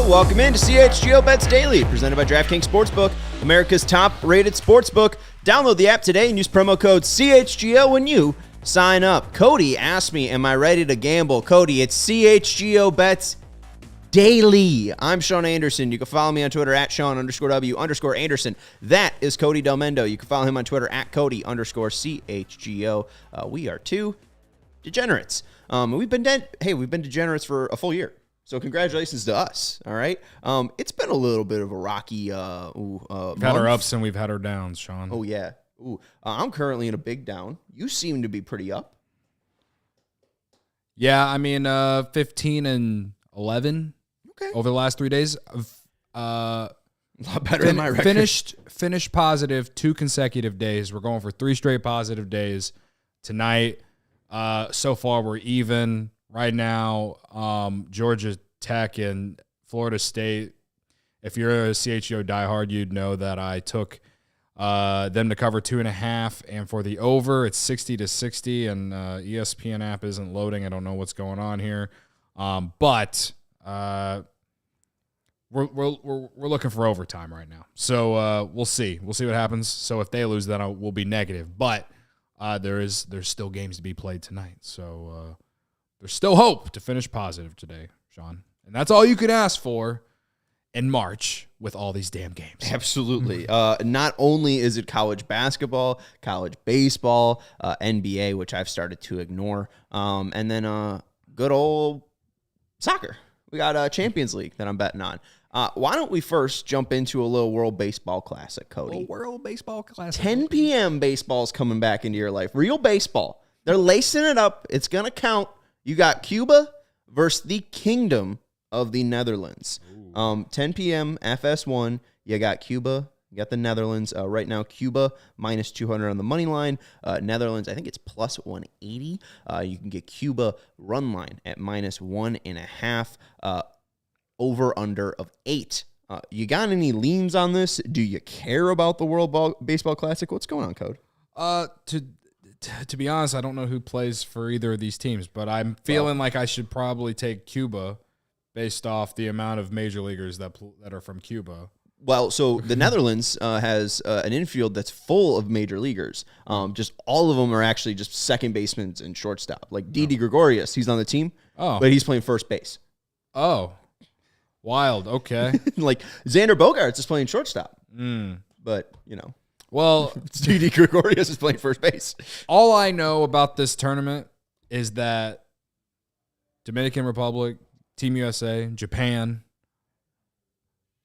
Welcome into CHGO Bets Daily, presented by DraftKings Sportsbook, America's top-rated sportsbook. Download the app today and use promo code CHGO when you sign up. Cody asked me, am I ready to gamble? Cody, it's CHGO Bets Daily. I'm Sean Anderson. You can follow me on Twitter at Sean_W_Anderson. That is Cody Delmendo. You can follow him on Twitter at Cody_CHGO. We are two degenerates. We've been degenerates for a full year. So congratulations to us, all right? It's been a little bit of a rocky we've had our ups and we've had our downs, Sean. Oh, yeah. I'm currently in a big down. You seem to be pretty up. Yeah, I mean, 15 and 11 over the last 3 days. A lot better than my record. Finished positive 2 consecutive days. We're going for 3 straight positive days tonight. So far, we're even. Right now, Georgia Tech and Florida State, if you're a CHGO diehard, you'd know that I took them to cover 2.5. And for the over, it's 60-60, and ESPN app isn't loading. I don't know what's going on here. But we're looking for overtime right now. So we'll see. We'll see what happens. So if they lose, then we'll be negative. But there's still games to be played tonight. So there's still hope to finish positive today, Sean. And that's all you can ask for in March with all these damn games. Absolutely. Not only is it college basketball, college baseball, NBA, which I've started to ignore, and then good old soccer. We got a Champions League that I'm betting on. Why don't we first jump into a little World Baseball Classic, Cody? World Baseball Classic. 10 p.m. baseball's coming back into your life. Real baseball. They're lacing it up. It's going to count. You got Cuba versus the Kingdom of the Netherlands. 10 p.m. FS1. You got Cuba. You got the Netherlands. Right now, Cuba minus 200 on the money line. Netherlands, I think it's plus 180. You can get Cuba run line at minus 1.5. Over-under of 8. You got any leans on this? Do you care about the World Baseball Classic? What's going on, Code? To be honest, I don't know who plays for either of these teams, but I'm feeling like I should probably take Cuba based off the amount of major leaguers that are from Cuba. Well, so the Netherlands has an infield that's full of major leaguers. Just all of them are actually just second basemen and shortstop. Like Didi Gregorius, he's on the team, but he's playing first base. Oh, wild. Okay. Like Xander Bogaerts is playing shortstop. But, you know. Well, Didi Gregorius is playing first base. All I know about this tournament is that Dominican Republic, Team USA, Japan,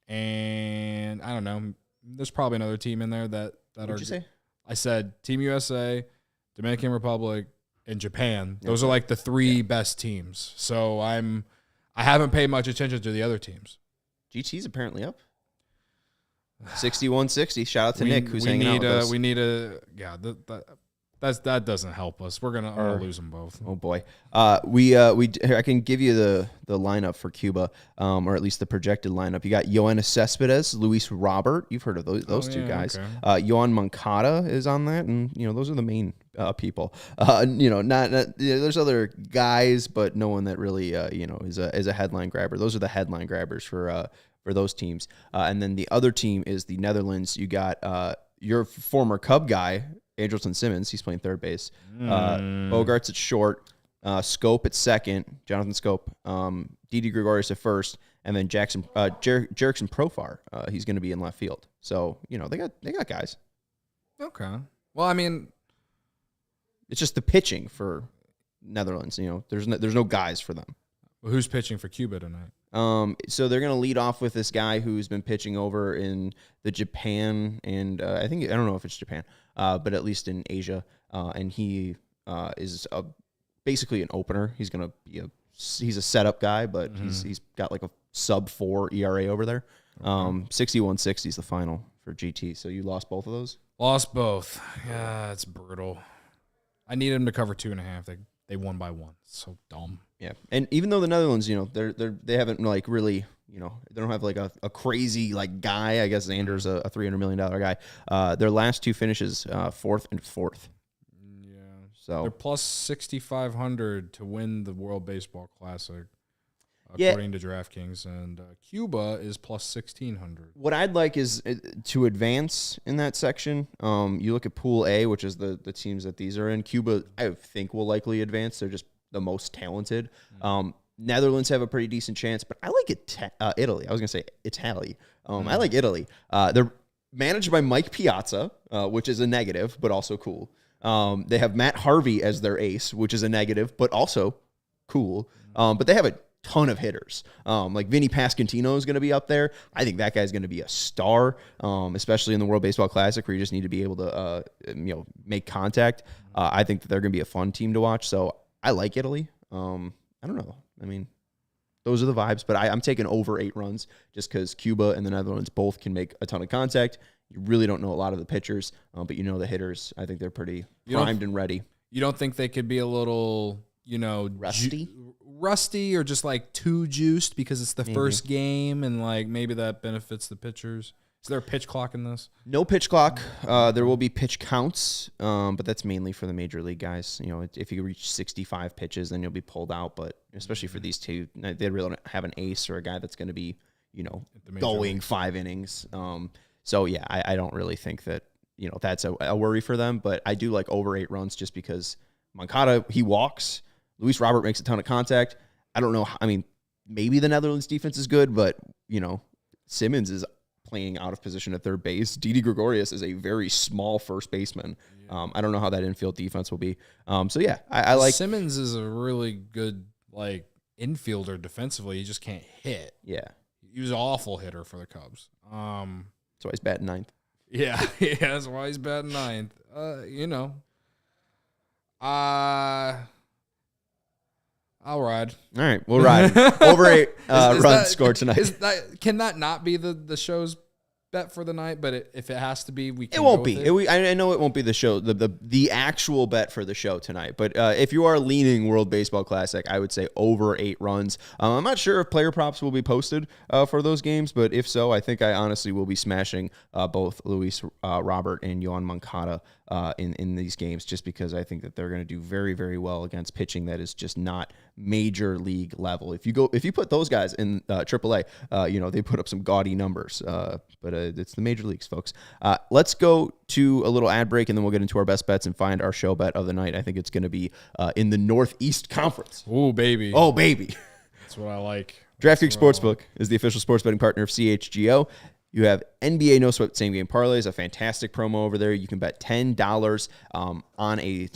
and I don't know. There's probably another team in there that What'd you say? I said Team USA, Dominican Republic, and Japan. Those are like the 3 best teams. So I haven't paid much attention to the other teams. GT's apparently up. 61-60. Shout out to Nick, who's hanging out with us. We need that doesn't help us. We're gonna lose them both. Oh boy. I can give you the lineup for Cuba, or at least the projected lineup. You got Yoán Cespedes, Luis Robert. You've heard of those two guys. Okay. Yoán Moncada is on that, and those are the main people. There's other guys, but no one that really is a headline grabber. Those are the headline grabbers for those teams. And then the other team is the Netherlands. You got your former Cub guy, Andrelton Simmons. He's playing third base. Bogarts at short. Scope at second. Jonathan Scope. Didi Gregorius at first. And then Jerickson Profar. He's going to be in left field. So, they got guys. Okay. Well, I mean, it's just the pitching for Netherlands. There's no guys for them. Well, who's pitching for Cuba tonight? So they're going to lead off with this guy who's been pitching over in the Japan, and I don't know if it's Japan, but at least in Asia. And he is basically an opener. He's going to be he's a setup guy, but he's got like a sub-4 ERA over there. 61-60 is the final for GT. So you lost both of those? Lost both. Yeah, it's brutal. I needed them to cover 2.5. They won by 1. It's so dumb. Yeah, and even though the Netherlands, they haven't like really, they don't have like a crazy like guy. I guess Xander's a $300 million guy. Their last 2 finishes, 4th and 4th. Yeah, so they're plus 6,500 to win the World Baseball Classic. according to DraftKings, and Cuba is plus 1,600. What I'd like is to advance in that section. You look at Pool A, which is the teams that these are in. Cuba, I think, will likely advance. They're just the most talented. Netherlands have a pretty decent chance, but I like Italy. I was going to say Italy. I like Italy. They're managed by Mike Piazza, which is a negative, but also cool. They have Matt Harvey as their ace, which is a negative, but also cool. But they have a ton of hitters. Like Vinny Pasquantino is going to be up there. I think that guy's going to be a star, especially in the World Baseball Classic, where you just need to be able to, make contact. I think that they're going to be a fun team to watch. So I like Italy. I don't know. I mean, those are the vibes, but I'm taking over 8 runs just because Cuba and the Netherlands both can make a ton of contact. You really don't know a lot of the pitchers, but the hitters. I think they're pretty primed and ready. You don't think they could be a little, rusty or just like too juiced because it's the first game and like maybe that benefits the pitchers? Is there a pitch clock in this? No pitch clock. There will be pitch counts, but that's mainly for the major league guys. If you reach 65 pitches, then you'll be pulled out. But especially for these two, they really don't have an ace or a guy that's going to be, going 5 innings. So yeah, I don't really think that that's a worry for them. But I do like over 8 runs just because Moncada, he walks. Luis Robert makes a ton of contact. I don't know. I mean, maybe the Netherlands defense is good, but Simmons is playing out of position at third base. Didi Gregorius is a very small first baseman. Yeah. I don't know how that infield defense will be. So yeah, I like Simmons is a really good infielder defensively. He just can't hit. Yeah, he was an awful hitter for the Cubs. That's why he's batting 9th. Yeah, that's why he's batting 9th. I'll ride. All right, we'll ride. Over 8 runs scored tonight. Can that not be the show's bet for the night? But if it has to be, we can. It won't be. I know it won't be the show, the actual bet for the show tonight. But if you are leaning World Baseball Classic, I would say over 8 runs. I'm not sure if player props will be posted for those games, but if so, I think I honestly will be smashing both Luis Robert and Yoán Moncada in these games, just because I think that they're going to do very, very well against pitching that is just not major league level. If you put those guys in AAA, they put up some gaudy numbers. But it's the major leagues, folks. Let's go to a little ad break, and then we'll get into our best bets and find our show bet of the night. I think it's going to be in the Northeast Conference. Oh, baby. That's what I like. DraftKings Sportsbook is the official sports betting partner of CHGO. You have NBA No Sweat Same Game Parlays, a fantastic promo over there. You can bet $10 on a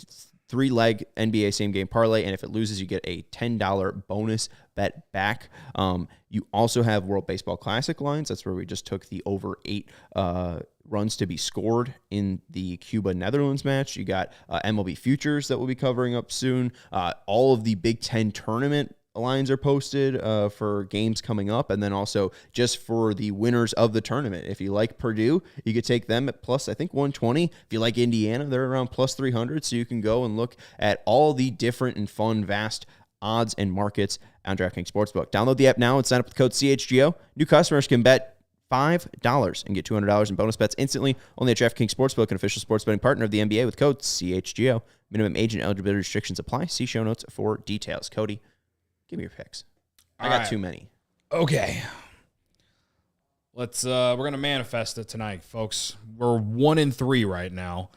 3-leg NBA Same Game Parlay, and if it loses, you get a $10 bonus bet back. You also have World Baseball Classic lines. That's where we just took the over 8 runs to be scored in the Cuba-Netherlands match. You got MLB Futures that we'll be covering up soon. All of the Big Ten tournament lines are posted for games coming up, and then also just for the winners of the tournament. If you like Purdue, you could take them at plus, I think, 120. If you like Indiana, they're around plus 300, so you can go and look at all the different and fun, vast odds and markets on DraftKings Sportsbook. Download the app now and sign up with the code CHGO. New customers can bet $5 and get $200 in bonus bets instantly. Only at DraftKings Sportsbook, an official sports betting partner of the NBA, with code CHGO. Minimum age and eligibility restrictions apply. See show notes for details. Cody, give me your picks. I got too many. Okay. We're going to manifest it tonight, folks. We're 1-3 right now,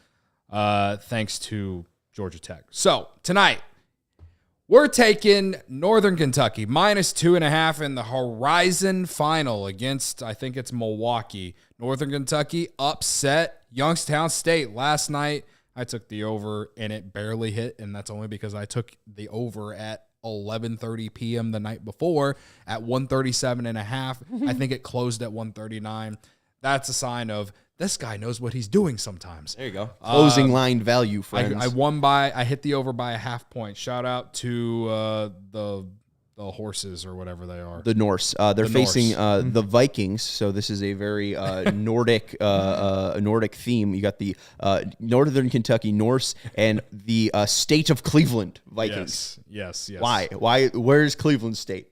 thanks to Georgia Tech. So tonight, we're taking Northern Kentucky -2.5 in the Horizon Final against, I think it's Milwaukee. Northern Kentucky upset Youngstown State last night. I took the over, and it barely hit, and that's only because I took the over at 11:30 p.m. the night before at 137.5. I think it closed at 139. That's a sign of this guy knows what he's doing sometimes. There you go. Closing line value, friends. I hit the over by a half point. Shout out to the horses or whatever they are. The Norse. They're facing the Vikings, so this is a very Nordic Nordic theme. You got the Northern Kentucky Norse and the state of Cleveland Vikings. Yes. Why? Where's Cleveland State?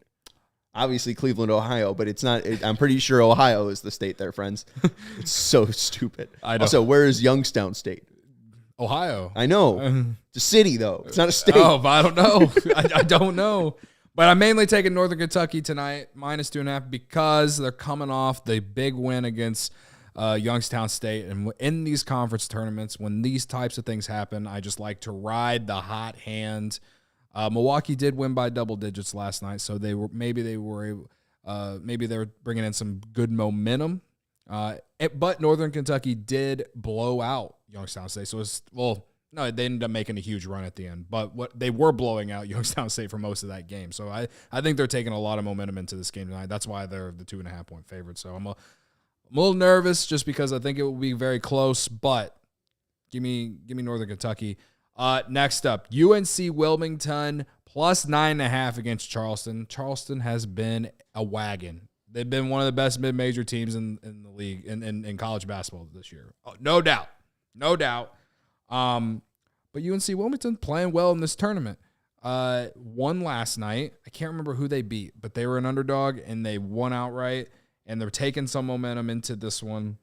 Obviously Cleveland, Ohio, but it's not. I'm pretty sure Ohio is the state there, friends. It's so stupid. I know. Also, where is Youngstown State? Ohio. I know. It's a city, though. It's not a state. Oh, but I don't know. I don't know. But I'm mainly taking Northern Kentucky tonight, -2.5, because they're coming off the big win against Youngstown State. And in these conference tournaments, when these types of things happen, I just like to ride the hot hand. Milwaukee did win by double digits last night, so maybe they were bringing in some good momentum. But Northern Kentucky did blow out Youngstown State, so no, they ended up making a huge run at the end. But they were blowing out Youngstown State for most of that game, so I think they're taking a lot of momentum into this game tonight. That's why they're the 2.5 point favorite. So I'm a little nervous just because I think it will be very close, but give me Northern Kentucky. Next up, UNC Wilmington +9.5 against Charleston. Charleston has been a wagon. They've been one of the best mid-major teams in the league in college basketball this year. Oh, no doubt. But UNC Wilmington playing well in this tournament. Won last night. I can't remember who they beat, but they were an underdog and they won outright. And they're taking some momentum into this one.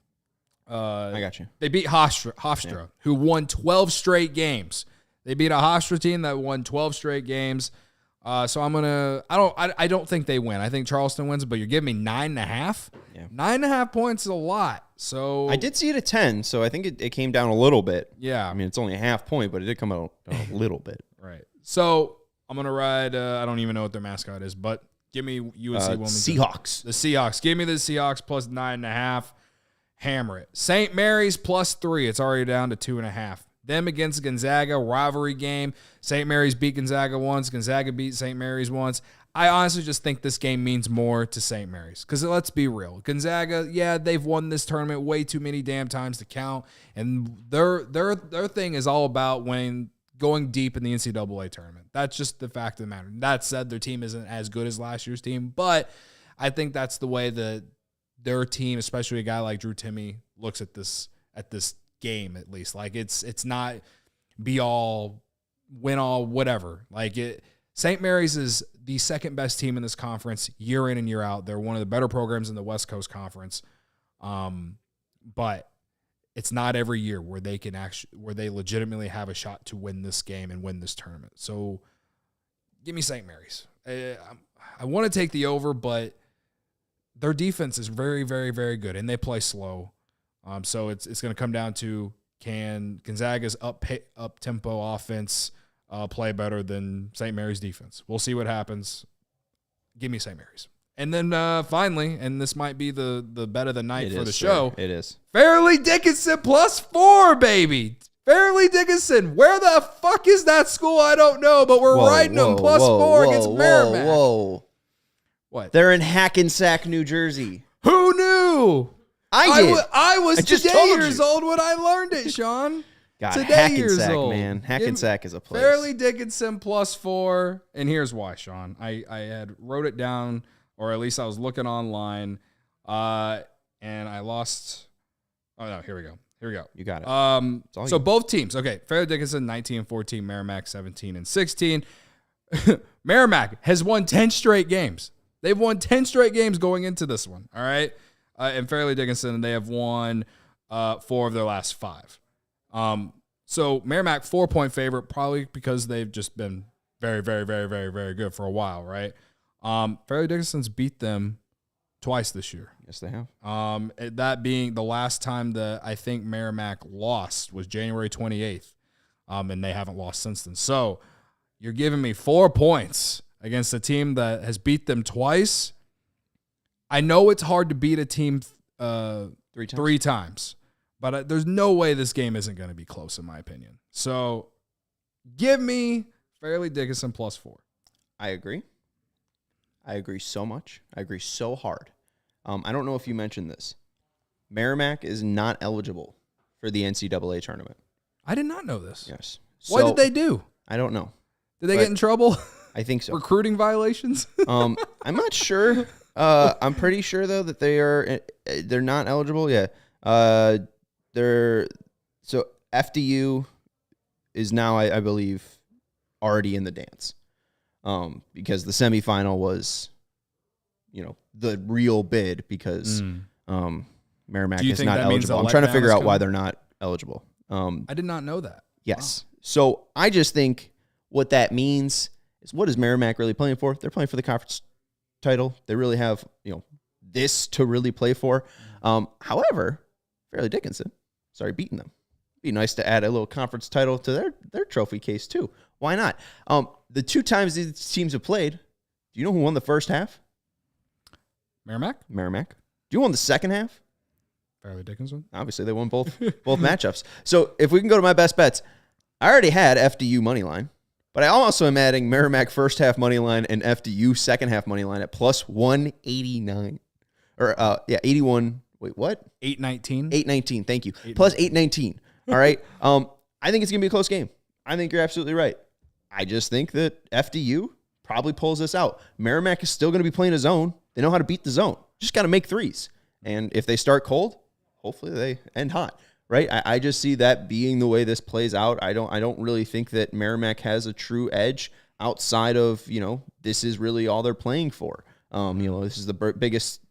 I got you. They beat Hofstra, who won 12 straight games. They beat a Hofstra team that won 12 straight games. So I don't think they win. I think Charleston wins, but you're giving me 9.5? Yeah. 9.5 points is a lot. So I did see it at 10, so I think it came down a little bit. Yeah. I mean, it's only a half point, but it did come out a little bit. Right. So I'm going to ride, I don't even know what their mascot is, but give me UNC Wilmington. Seahawks. The Seahawks. Give me the Seahawks +9.5. Hammer it. St. Mary's +3. It's already down to 2.5. Them against Gonzaga, rivalry game. St. Mary's beat Gonzaga once. Gonzaga beat St. Mary's once. I honestly just think this game means more to St. Mary's because let's be real. Gonzaga, yeah, they've won this tournament way too many damn times to count, and their thing is all about going deep in the NCAA tournament. That's just the fact of the matter. That said, their team isn't as good as last year's team, but I think that's the way that their team, especially a guy like Drew Timme, looks at this game at least. Like it's not be all, win all, whatever. St. Mary's is the second best team in this conference year in and year out. They're one of the better programs in the West Coast Conference. But it's not every year where they legitimately have a shot to win this game and win this tournament. So give me St. Mary's. I want to take the over, but their defense is very, very, very good, and they play slow. So it's going to come down to, can Gonzaga's up-tempo offense play better than St. Mary's defense? We'll see what happens. Give me St. Mary's. And then finally, and this might be the bet of the night for the show. It is. Fairleigh Dickinson +4, baby. Fairleigh Dickinson. Where the fuck is that school? I don't know, but we're riding them +4 against Merrimack. Whoa. What? They're in Hackensack, New Jersey. Who knew? I did. I was just today told years you. old when I learned it, Sean. God, today years Hackensack, old. man. Hackensack is a place. Fairleigh Dickinson +4. And here's why, Sean. I had wrote it down, or at least I was looking online, and I lost. Oh, no, here we go. You got it. So both teams. Okay, Fairleigh Dickinson 19-14, Merrimack 17-16. Merrimack has won 10 straight games. They've won 10 straight games going into this one, all right? And Fairleigh Dickinson, they have won 4 of their last 5. So Merrimack 4-point favorite, probably because they've just been very, very, very, very, very good for a while, right? Fairleigh Dickinson's beat them twice this year. Yes, they have. That being the last time that I think Merrimack lost was January 28th, and they haven't lost since then. So you're giving me 4 points against a team that has beat them twice. I know it's hard to beat a team 3 times, but there's no way this game isn't going to be close, in my opinion. So give me Fairleigh Dickinson +4. I agree so much. I agree so hard. I don't know if you mentioned this. Merrimack is not eligible for the NCAA tournament. I did not know this. Yes. What did they do? I don't know. Did they get in trouble? I think so. Recruiting violations? I'm not sure. I'm pretty sure though that they're not eligible. Yeah. So FDU is now I believe already in the dance. Because the semifinal was, the real bid because Merrimack is not eligible. I'm trying to figure out why they're not eligible. I did not know that. Yes. Wow. So I just think what that means what is Merrimack really playing for? They're playing for the conference title. They really have, this to really play for. However, Fairleigh Dickinson started beating them. Be nice to add a little conference title to their trophy case too. Why not? The 2 times these teams have played, do you know who won the first half? Merrimack. Do you won the second half? Fairleigh Dickinson. Obviously, they won both matchups. So if we can go to my best bets, I already had FDU money line, but I also am adding Merrimack first half money line and FDU second half money line at plus 189. Or 81. Wait, what? 819. 819. Thank you. Plus 819. All right. I think it's gonna be a close game. I think you're absolutely right. I just think that FDU probably pulls this out. Merrimack is still gonna be playing a zone. They know how to beat the zone. Just got to make threes. And if they start cold, hopefully they end hot. Right? I just see that being the way this plays out. I don't really think that Merrimack has a true edge outside of, this is really all they're playing for. This is the biggest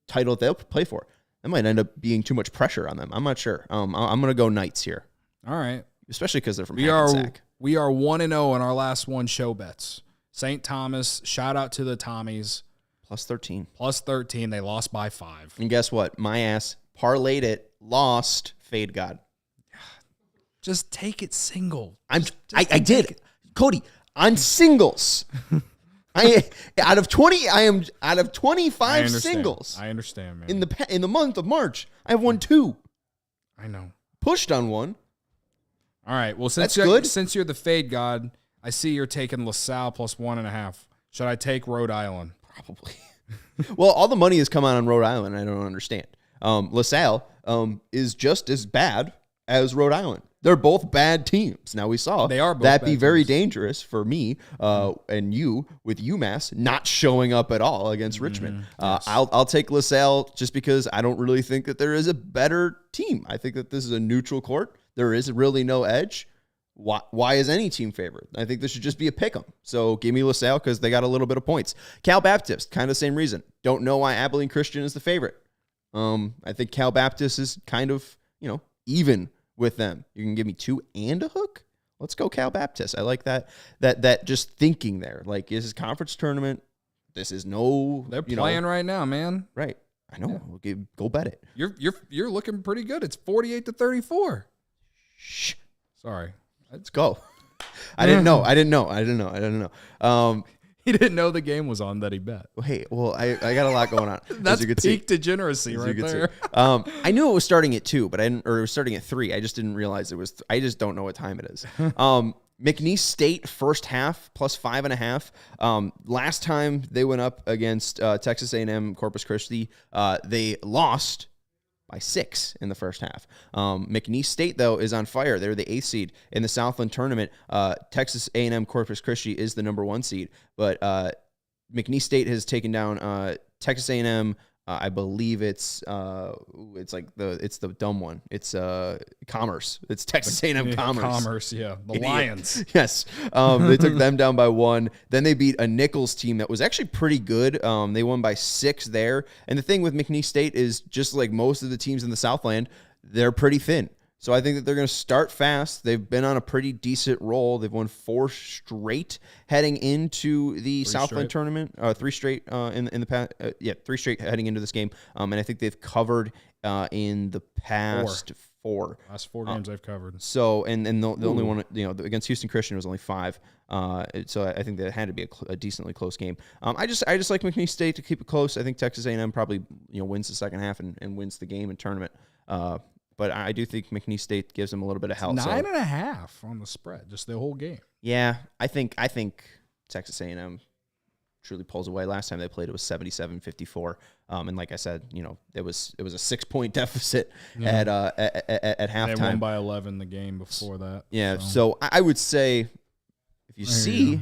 title they'll play for. That might end up being too much pressure on them. I'm not sure. I'm going to go Knights here. All right. Especially because they're from Hackensack. We are 1-0 in our last one show bets. St. Thomas, shout out to the Tommies. Plus 13. Plus 13. They lost by 5. And guess what? My ass parlayed it, lost, fade God. Just take it single. I did. Cody, on singles. Out of 25 singles. I understand, man. In the month of March, I have won 2. I know. Pushed on 1. All right. Well, since you're the fade god, I see you're taking LaSalle plus 1.5. Should I take Rhode Island? Probably. Well, all the money has come out on Rhode Island. I don't understand. LaSalle is just as bad as Rhode Island. They're both bad teams. Now we saw they are both that be very teams. Dangerous for me and you with UMass not showing up at all against Richmond. Yes. I'll take LaSalle just because I don't really think that there is a better team. I think that this is a neutral court. There is really no edge. Why is any team favored? I think this should just be a pick 'em. So give me LaSalle because they got a little bit of points. Cal Baptist, kind of the same reason. Don't know why Abilene Christian is the favorite. I think Cal Baptist is kind of, even with them. You can give me 2 and a hook. Let's go Cal Baptist. I like that just thinking there. Like, this is conference tournament. This is no. They're playing right now, man. Right. I know. Yeah. Go bet it. You're looking pretty good. It's 48-34. Shh. Sorry. Let's go. I didn't know. He didn't know the game was on that he bet. Hey, well, I got a lot going on. That's peak degeneracy right there. I knew it was starting at 2, but it was starting at 3. I just didn't realize it was. I just don't know what time it is. McNeese State first half plus 5.5. Last time they went up against Texas A&M Corpus Christi, they lost by 6 in the first half. McNeese State, though, is on fire. They're the 8th seed in the Southland tournament. Texas A&M Corpus Christi is the number 1 seed, but McNeese State has taken down Texas A&M. I believe it's the dumb one. It's Commerce. It's Texas A&M Commerce. Commerce, yeah. The Lions. Yes. They took them down by 1. Then they beat a Nichols team that was actually pretty good. They won by 6 there. And the thing with McNeese State is, just like most of the teams in the Southland, they're pretty thin. So I think that they're going to start fast. They've been on a pretty decent roll. They've won 4 straight heading into the Southland tournament. 3 straight in the past. 3 straight heading into this game. And I think they've covered in the past 4. Last 4 games they've covered. So and the only one against Houston Christian was only 5. So I think that had to be a decently close game. I just like McNeese State to keep it close. I think Texas A&M probably wins the second half and wins the game and tournament. But I do think McNeese State gives them a little bit of help. 9.5 on the spread, just the whole game. Yeah, I think Texas A&M truly pulls away. Last time they played, it was 77-54. And like I said, it was a 6-point deficit at halftime. They won by 11 the game before that. Yeah, so I would say if you see,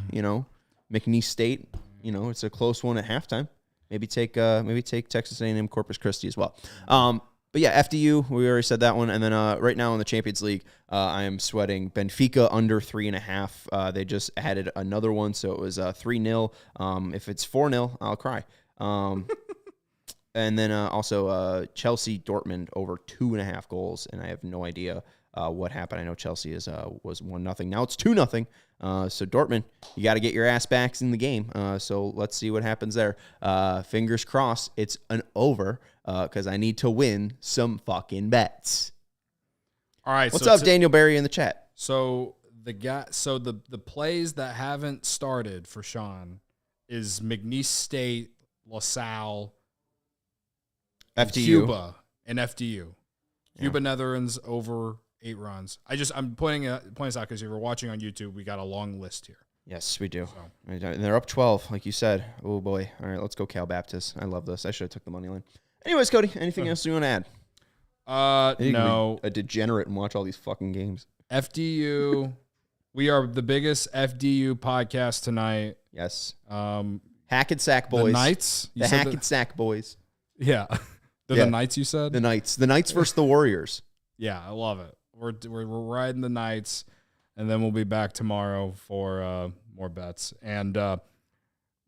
McNeese State, it's a close one at halftime. Maybe take Texas A&M Corpus Christi as well. But yeah, FDU, we already said that one. And then right now in the Champions League, I am sweating Benfica under 3.5. They just added another one, so it was 3-0. If it's 4-0, I'll cry. And then also Chelsea Dortmund over 2.5 goals, and I have no idea what happened. I know Chelsea was 1-0. Now it's 2-0. So Dortmund, you got to get your ass backs in the game. So let's see what happens there. Fingers crossed it's an over because I need to win some fucking bets. All right. What's up, Daniel Barry in the chat? So the plays that haven't started for Sean is McNeese State, LaSalle, FDU. Cuba, and FDU. Cuba, Netherlands over 8 runs. I'm pointing this out because if you're watching on YouTube, we got a long list here. Yes, we do. So. And they're up 12, like you said. Oh, boy. All right, let's go Cal Baptist. I love this. I should have took the money line. Anyways, Cody, anything else you want to add? No. A degenerate and watch all these fucking games. FDU. We are the biggest FDU podcast tonight. Yes. Hack and Sack boys. The Knights. The Hack and Sack boys. Yeah. The Knights, you said? The Knights. The Knights versus the Warriors. Yeah, I love it. We're riding the Knights, and then we'll be back tomorrow for more bets. And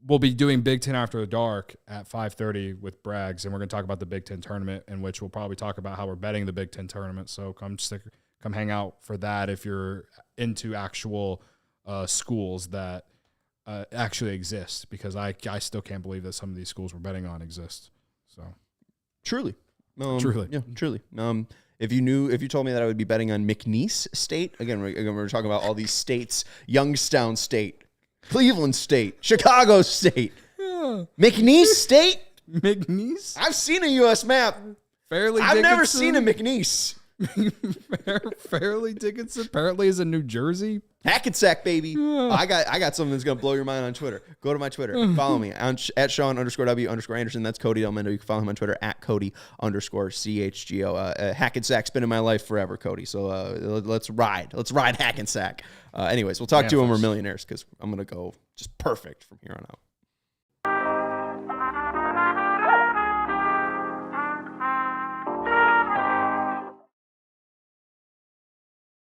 we'll be doing Big Ten After the Dark at 5:30 with Braggs, and we're going to talk about the Big Ten tournament, in which we'll probably talk about how we're betting the Big Ten tournament. So come hang out for that if you're into actual schools that actually exist, because I still can't believe that some of these schools we're betting on exist. So truly. Truly. Yeah, truly. If you told me that I would be betting on McNeese State, again, we're talking about all these states: Youngstown State, Cleveland State, Chicago State, McNeese State. McNeese? I've seen a U.S. map. I've never seen a McNeese. Fairleigh Dickinson apparently is in New Jersey. Hackensack, baby. I got something that's going to blow your mind on Twitter. Go to my Twitter. Follow me at Sean_W_Anderson. That's Cody Del Mendo. You can follow him on Twitter at Cody_CHGO. Hackensack's been in my life forever, Cody. So let's ride. Let's ride Hackensack. Anyways, we'll talk to you when we're millionaires, because I'm going to go just perfect from here on out.